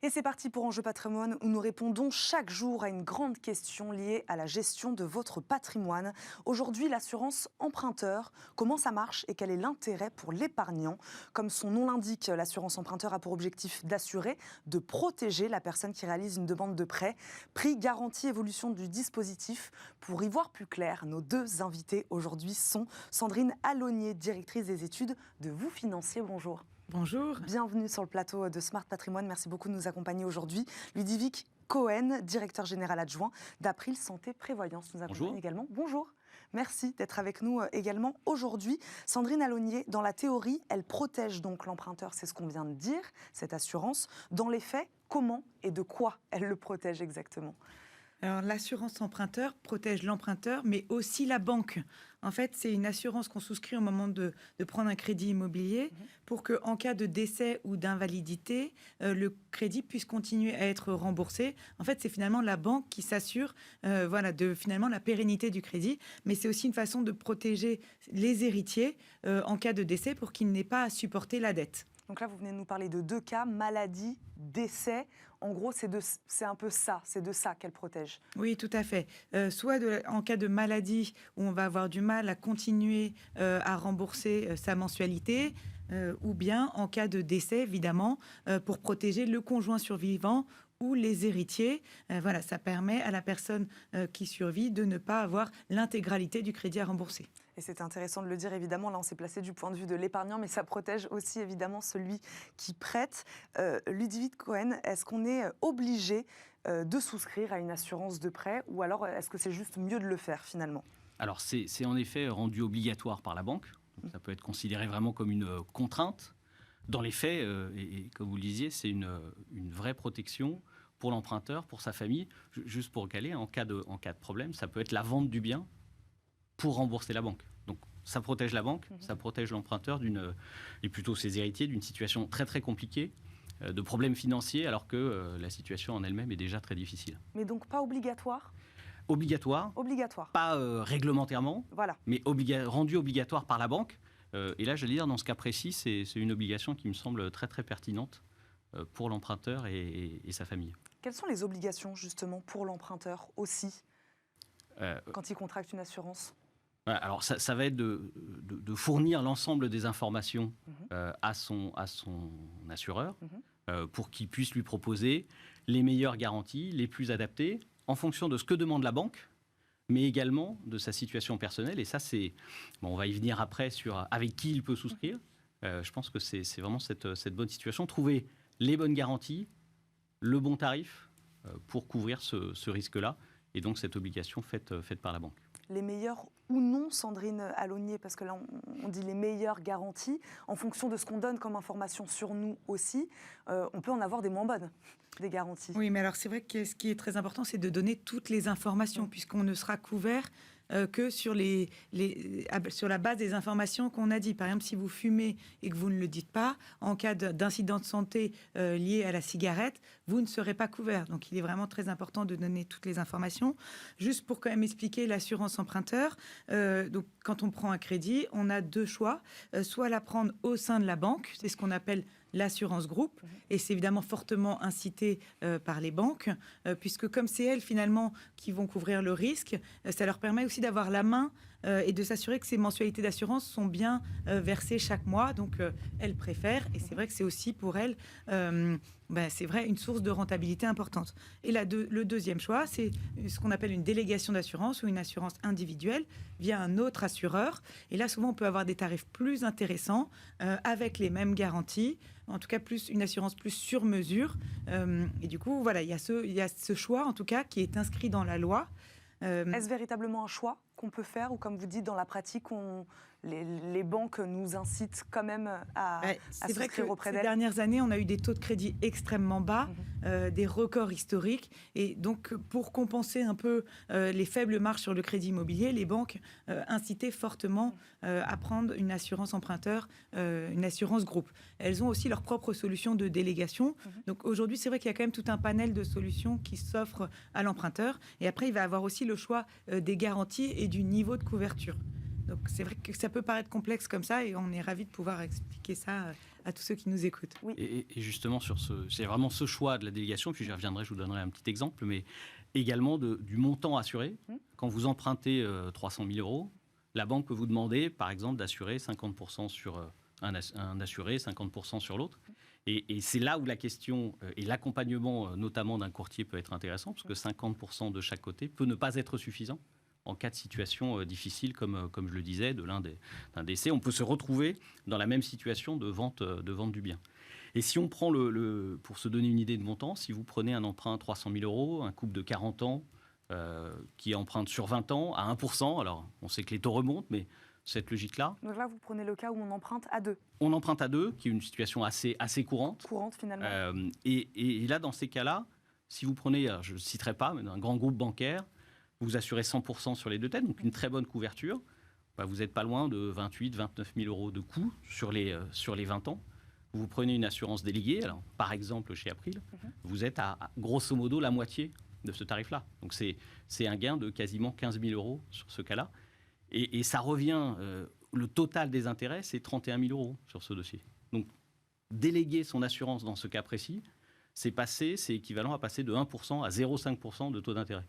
Et c'est parti pour Enjeu Patrimoine où nous répondons chaque jour à une grande question liée à la gestion de votre patrimoine. Aujourd'hui, l'assurance emprunteur, comment ça marche et quel est l'intérêt pour l'épargnant? Comme son nom l'indique, l'assurance emprunteur a pour objectif d'assurer, de protéger la personne qui réalise une demande de prêt. Prix, garantie, évolution du dispositif. Pour y voir plus clair, nos deux invités aujourd'hui sont Sandrine Alonier, directrice des études de Vous Financier. Bonjour. Bonjour. Bienvenue sur le plateau de Smart Patrimoine. Merci beaucoup de nous accompagner aujourd'hui. Ludovic Cohen, directeur général adjoint d'April Santé Prévoyance, nous accompagne également. Bonjour. Merci d'être avec nous également aujourd'hui. Sandrine Alonier, dans la théorie, elle protège donc l'emprunteur, c'est ce qu'on vient de dire, cette assurance. Dans les faits, comment et de quoi elle le protège exactement ? Alors, l'assurance emprunteur protège l'emprunteur, mais aussi la banque. En fait, c'est une assurance qu'on souscrit au moment de prendre un crédit immobilier pour qu'en cas de décès ou d'invalidité, le crédit puisse continuer à être remboursé. En fait, c'est finalement la banque qui s'assure de finalement la pérennité du crédit, mais c'est aussi une façon de protéger les héritiers en cas de décès pour qu'ils n'aient pas à supporter la dette. Donc là, vous venez de nous parler de deux cas, maladie, décès. En gros, c'est un peu ça, c'est de ça qu'elle protège. Oui, tout à fait. Soit en cas de maladie, où on va avoir du mal à continuer à rembourser sa mensualité, ou bien en cas de décès, évidemment, pour protéger le conjoint survivant ou les héritiers. Ça permet à la personne qui survit de ne pas avoir l'intégralité du crédit à rembourser. Et c'est intéressant de le dire, évidemment. Là, on s'est placé du point de vue de l'épargnant, mais ça protège aussi, évidemment, celui qui prête. Ludovic Cohen, est-ce qu'on est obligé de souscrire à une assurance de prêt ou alors est-ce que c'est juste mieux de le faire, finalement ? Alors, c'est en effet rendu obligatoire par la banque. Donc, ça peut être considéré vraiment comme une contrainte. Dans les faits, et comme vous le disiez, c'est une vraie protection pour l'emprunteur, pour sa famille. Juste pour caler, en cas de problème, ça peut être la vente du bien pour rembourser la banque. Donc, ça protège la banque, ça protège l'emprunteur et plutôt ses héritiers d'une situation très très compliquée, de problèmes financiers, alors que la situation en elle-même est déjà très difficile. Mais donc pas obligatoire ? Obligatoire, pas réglementairement, voilà. Mais rendu obligatoire par la banque. Et là, je vais dire, dans ce cas précis, c'est une obligation qui me semble très très pertinente pour l'emprunteur et sa famille. Quelles sont les obligations justement pour l'emprunteur aussi quand il contracte une assurance ? Alors, ça va être de fournir l'ensemble des informations à son assureur pour qu'il puisse lui proposer les meilleures garanties, les plus adaptées, en fonction de ce que demande la banque, mais également de sa situation personnelle. Et ça, on va y venir après sur avec qui il peut souscrire. Je pense que c'est vraiment cette bonne situation. Trouver les bonnes garanties, le bon tarif pour couvrir ce risque-là, et donc cette obligation faite par la banque. Les meilleures ou non, Sandrine Alonier, parce que là, on dit les meilleures garanties. En fonction de ce qu'on donne comme information sur nous aussi, on peut en avoir des moins bonnes, des garanties. Oui, mais alors c'est vrai que ce qui est très important, c'est de donner toutes les informations, puisqu'on ne sera couvert que sur la base des informations qu'on a dit. Par exemple, si vous fumez et que vous ne le dites pas, en cas d'incident de santé lié à la cigarette, vous ne serez pas couvert. Donc, il est vraiment très important de donner toutes les informations. Juste pour quand même expliquer l'assurance emprunteur, donc, quand on prend un crédit, on a deux choix. Soit la prendre au sein de la banque, c'est ce qu'on appelle l'assurance groupe, et c'est évidemment fortement incité par les banques, puisque comme c'est elles finalement qui vont couvrir le risque, ça leur permet aussi d'avoir la main et de s'assurer que ces mensualités d'assurance sont bien versées chaque mois, donc elles préfèrent, et c'est vrai que c'est aussi pour elles, c'est vrai, une source de rentabilité importante. Et le deuxième choix, c'est ce qu'on appelle une délégation d'assurance ou une assurance individuelle via un autre assureur, et là souvent on peut avoir des tarifs plus intéressants avec les mêmes garanties, en tout cas une assurance plus sur mesure. Et du coup, voilà, il y a ce choix, en tout cas, qui est inscrit dans la loi. Est-ce véritablement un choix qu'on peut faire ou comme vous dites, dans la pratique, les banques nous incitent quand même à souscrire auprès d'elles ? Ces dernières années, on a eu des taux de crédit extrêmement bas, des records historiques. Et donc, pour compenser un peu les faibles marges sur le crédit immobilier, les banques incitaient fortement à prendre une assurance emprunteur, une assurance groupe. Elles ont aussi leur propre solution de délégation. Donc aujourd'hui, c'est vrai qu'il y a quand même tout un panel de solutions qui s'offrent à l'emprunteur. Et après, il va avoir aussi le choix des garanties et du niveau de couverture. Donc c'est vrai que ça peut paraître complexe comme ça et on est ravis de pouvoir expliquer ça à tous ceux qui nous écoutent. Oui. Et justement, c'est vraiment ce choix de la délégation, puis j'y reviendrai, je vous donnerai un petit exemple, mais également du montant assuré. Quand vous empruntez 300 000 euros, la banque peut vous demander, par exemple, d'assurer 50% sur un assuré, 50% sur l'autre. Et c'est là où la question et l'accompagnement, notamment d'un courtier, peut être intéressant, parce que 50% de chaque côté peut ne pas être suffisant en cas de situation difficile, comme je le disais, d'un décès. On peut se retrouver dans la même situation de vente du bien. Et si on prend, pour se donner une idée de montant, si vous prenez un emprunt à 300 000 euros, un couple de 40 ans qui emprunte sur 20 ans à 1%, alors on sait que les taux remontent, mais cette logique-là... Donc là, vous prenez le cas où on emprunte à 2. On emprunte à 2, qui est une situation assez courante. Courante, finalement. Et là, dans ces cas-là, si vous prenez, je ne citerai pas, mais un grand groupe bancaire, vous assurez 100% sur les deux têtes, donc une très bonne couverture. Vous n'êtes pas loin de 28 000, 29 000 euros de coût sur les 20 ans. Vous prenez une assurance déléguée, alors, par exemple chez April, vous êtes à grosso modo la moitié de ce tarif-là. Donc c'est un gain de quasiment 15 000 euros sur ce cas-là. Et ça revient, le total des intérêts, c'est 31 000 euros sur ce dossier. Donc déléguer son assurance dans ce cas précis, c'est équivalent à passer de 1% à 0,5% de taux d'intérêt.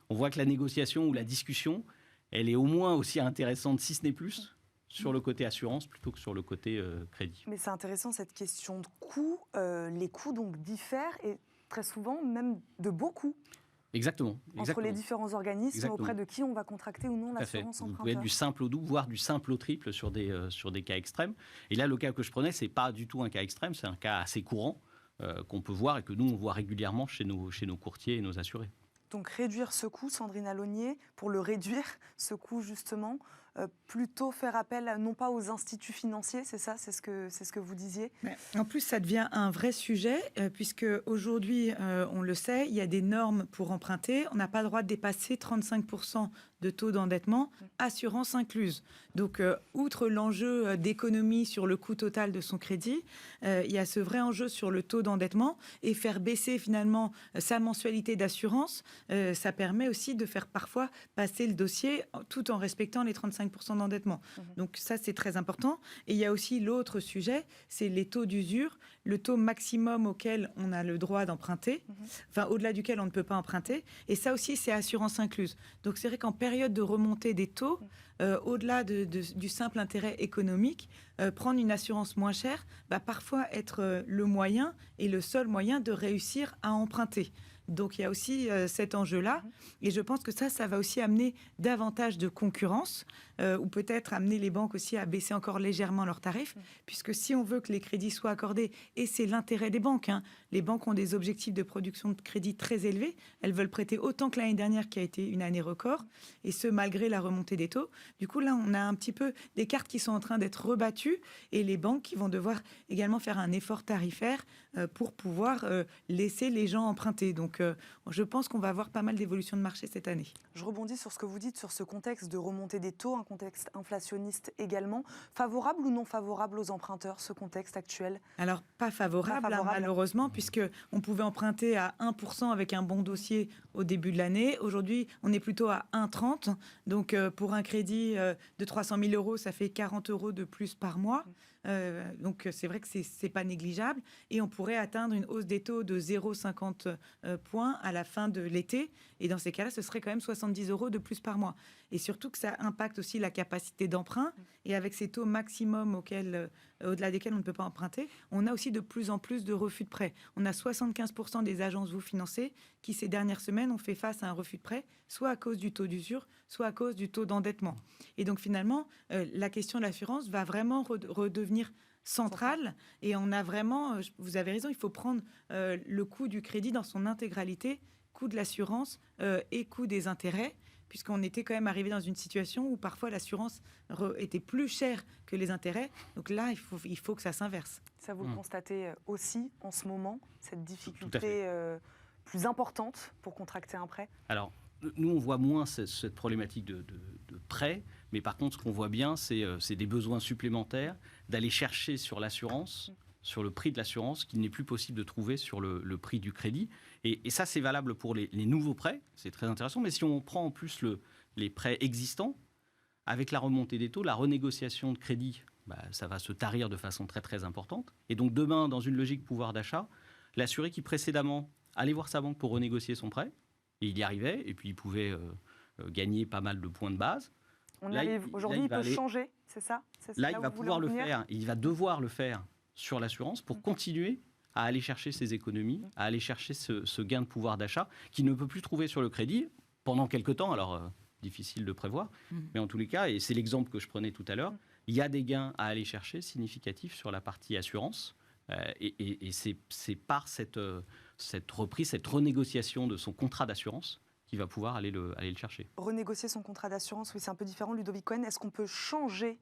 On voit que la négociation ou la discussion, elle est au moins aussi intéressante, si ce n'est plus, sur le côté assurance plutôt que sur le côté crédit. Mais c'est intéressant cette question de coûts. Les coûts donc diffèrent et très souvent même de beaucoup. Exactement. Entre les différents organismes. Exactement. Auprès de qui on va contracter ou non l'assurance emprunteur. Vous pouvez être du simple au double, voire du simple au triple sur des cas extrêmes. Et là, le cas que je prenais, c'est pas du tout un cas extrême, c'est un cas assez courant qu'on peut voir et que nous, on voit régulièrement chez nos courtiers et nos assurés. Donc réduire ce coût, Sandrine Alonier, pour le réduire, ce coût justement, plutôt faire appel non pas aux instituts financiers, c'est ça, c'est ce que vous disiez. Mais en plus, ça devient un vrai sujet, puisque aujourd'hui, on le sait, il y a des normes pour emprunter. On n'a pas le droit de dépasser 35% de taux d'endettement, assurance incluse. Donc, outre l'enjeu d'économie sur le coût total de son crédit, il y a ce vrai enjeu sur le taux d'endettement et faire baisser finalement sa mensualité d'assurance. Ça permet aussi de faire parfois passer le dossier tout en respectant les 35% d'endettement. Donc ça, c'est très important. Et il y a aussi l'autre sujet, c'est les taux d'usure, le taux maximum auquel on a le droit d'emprunter, enfin au-delà duquel on ne peut pas emprunter. Et ça aussi, c'est assurance incluse. Donc c'est vrai qu'en période de remontée des taux, au-delà du simple intérêt économique, prendre une assurance moins chère va parfois être le moyen et le seul moyen de réussir à emprunter. Donc il y a aussi cet enjeu-là. Et je pense que ça va aussi amener davantage de concurrence, ou peut-être amener les banques aussi à baisser encore légèrement leurs tarifs, puisque si on veut que les crédits soient accordés, et c'est l'intérêt des banques, les banques ont des objectifs de production de crédit très élevés, elles veulent prêter autant que l'année dernière qui a été une année record, et ce malgré la remontée des taux. Du coup là, on a un petit peu des cartes qui sont en train d'être rebattues, et les banques qui vont devoir également faire un effort tarifaire pour pouvoir laisser les gens emprunter. Donc je pense qu'on va avoir pas mal d'évolutions de marché cette année. Je rebondis sur ce que vous dites, sur ce contexte de remontée des taux, un contexte inflationniste également. Favorable ou non favorable aux emprunteurs, ce contexte actuel ? Alors, pas favorable, malheureusement, puisqu'on pouvait emprunter à 1% avec un bon dossier au début de l'année. Aujourd'hui, on est plutôt à 1,30. Donc, pour un crédit de 300 000 euros, ça fait 40 euros de plus par mois. Donc, c'est vrai que c'est pas négligeable. Et on pourrait atteindre une hausse des taux de 0,50 points à la fin de l'été. Et dans ces cas-là, ce serait quand même 70 euros de plus par mois. Et surtout que ça impacte aussi la capacité d'emprunt. Et avec ces taux maximum au-delà desquels on ne peut pas emprunter, on a aussi de plus en plus de refus de prêt. On a 75% des agences vous financées qui, ces dernières semaines, ont fait face à un refus de prêt, soit à cause du taux d'usure, soit à cause du taux d'endettement. Et donc, finalement, la question de l'assurance va vraiment redevenir centrale. Et on a vraiment, vous avez raison, il faut prendre le coût du crédit dans son intégralité, coût de l'assurance et coût des intérêts, puisqu'on était quand même arrivé dans une situation où parfois l'assurance était plus chère que les intérêts. Donc là, il faut que ça s'inverse. Ça, vous le constatez aussi en ce moment, cette difficulté plus importante pour contracter un prêt ? Alors, nous, on voit moins cette problématique de prêt, mais par contre, ce qu'on voit bien, c'est des besoins supplémentaires d'aller chercher sur l'assurance, sur le prix de l'assurance, qu'il n'est plus possible de trouver sur le prix du crédit. Et ça, c'est valable pour les nouveaux prêts, c'est très intéressant. Mais si on prend en plus les prêts existants, avec la remontée des taux, la renégociation de crédit, ça va se tarir de façon très très importante. Et donc demain, dans une logique pouvoir d'achat, l'assuré qui précédemment allait voir sa banque pour renégocier son prêt, et il y arrivait, et puis il pouvait gagner pas mal de points de base. Aujourd'hui, il peut changer, c'est ça? Là, il va pouvoir le faire, il va devoir le faire sur l'assurance pour continuer à aller chercher ses économies, à aller chercher ce gain de pouvoir d'achat qu'il ne peut plus trouver sur le crédit pendant quelque temps. Alors, difficile de prévoir, mais en tous les cas, et c'est l'exemple que je prenais tout à l'heure, il y a des gains à aller chercher significatifs sur la partie assurance. Et c'est par cette reprise, cette renégociation de son contrat d'assurance qui va pouvoir aller le chercher. Renégocier son contrat d'assurance, oui, c'est un peu différent. Ludovic Cohen, est-ce qu'on peut changer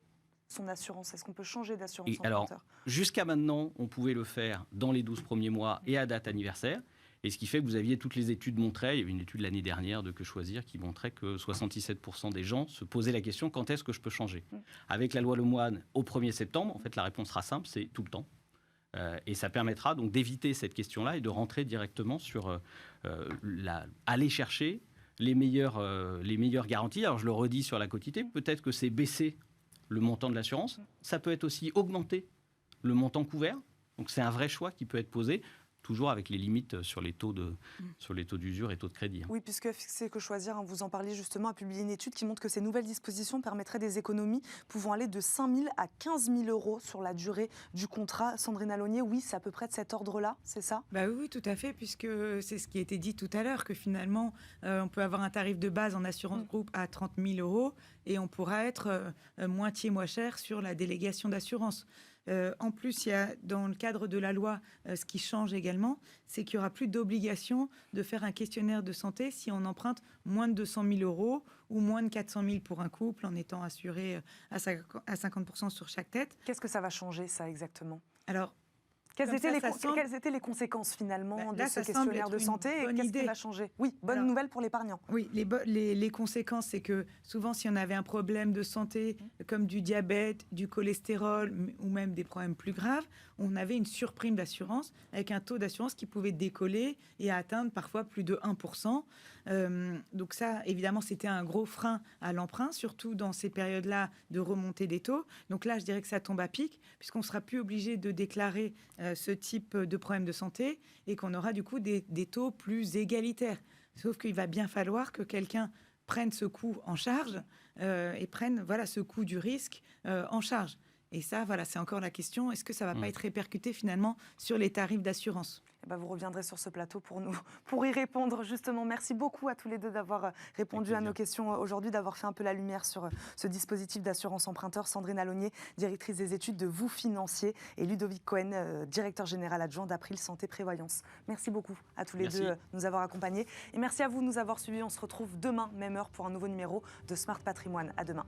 son assurance? Est-ce qu'on peut changer d'assurance emprunteur? Alors, jusqu'à maintenant, on pouvait le faire dans les 12 premiers mois et à date anniversaire. Et ce qui fait que vous aviez toutes les études montraient, il y avait une étude l'année dernière de Que Choisir qui montrait que 77% des gens se posaient la question, quand est-ce que je peux changer? Avec la loi Lemoine au 1er septembre, en fait, la réponse sera simple, c'est tout le temps. Et ça permettra donc d'éviter cette question-là et de rentrer directement sur aller chercher les meilleures garanties. Alors je le redis sur la quotité, peut-être que c'est baisser le montant de l'assurance. Ça peut être aussi augmenter le montant couvert. Donc c'est un vrai choix qui peut être posé, toujours avec les limites sur les taux d'usure et taux de crédit. Oui, puisque C'est Que Choisir, vous en parliez justement, a publié une étude qui montre que ces nouvelles dispositions permettraient des économies pouvant aller de 5 000 à 15 000 euros sur la durée du contrat. Sandrine Alonier, oui, c'est à peu près de cet ordre-là, c'est ça? Oui, tout à fait, puisque c'est ce qui a été dit tout à l'heure, que finalement, on peut avoir un tarif de base en assurance groupe à 30 000 euros et on pourra être moitié moins cher sur la délégation d'assurance. En plus, il y a dans le cadre de la loi, ce qui change également, c'est qu'il n'y aura plus d'obligation de faire un questionnaire de santé si on emprunte moins de 200 000 euros ou moins de 400 000 pour un couple en étant assuré à 50% sur chaque tête. Qu'est-ce que ça va changer, ça, exactement? Alors, quelles étaient les conséquences finalement de ce questionnaire de santé et qu'est-ce qui va changer? Oui, bonne nouvelle pour l'épargnant. Oui, les conséquences, c'est que souvent, si on avait un problème de santé comme du diabète, du cholestérol ou même des problèmes plus graves, on avait une surprime d'assurance avec un taux d'assurance qui pouvait décoller et atteindre parfois plus de 1%. Donc ça, évidemment, c'était un gros frein à l'emprunt, surtout dans ces périodes-là de remontée des taux. Donc là, je dirais que ça tombe à pic, puisqu'on ne sera plus obligé de déclarer ce type de problème de santé et qu'on aura du coup des taux plus égalitaires. Sauf qu'il va bien falloir que quelqu'un prenne ce coût en charge et prenne ce coût du risque en charge. Et ça, c'est encore la question, est-ce que ça ne va pas être répercuté finalement sur les tarifs d'assurance? Vous reviendrez sur ce plateau pour y répondre justement. Merci beaucoup à tous les deux d'avoir répondu à nos questions aujourd'hui, d'avoir fait un peu la lumière sur ce dispositif d'assurance emprunteur. Sandrine Alonier, directrice des études de Vous Financier, et Ludovic Cohen, directeur général adjoint d'April Santé Prévoyance. Merci beaucoup à tous les deux de nous avoir accompagnés. Et merci à vous de nous avoir suivis. On se retrouve demain, même heure, pour un nouveau numéro de Smart Patrimoine. À demain.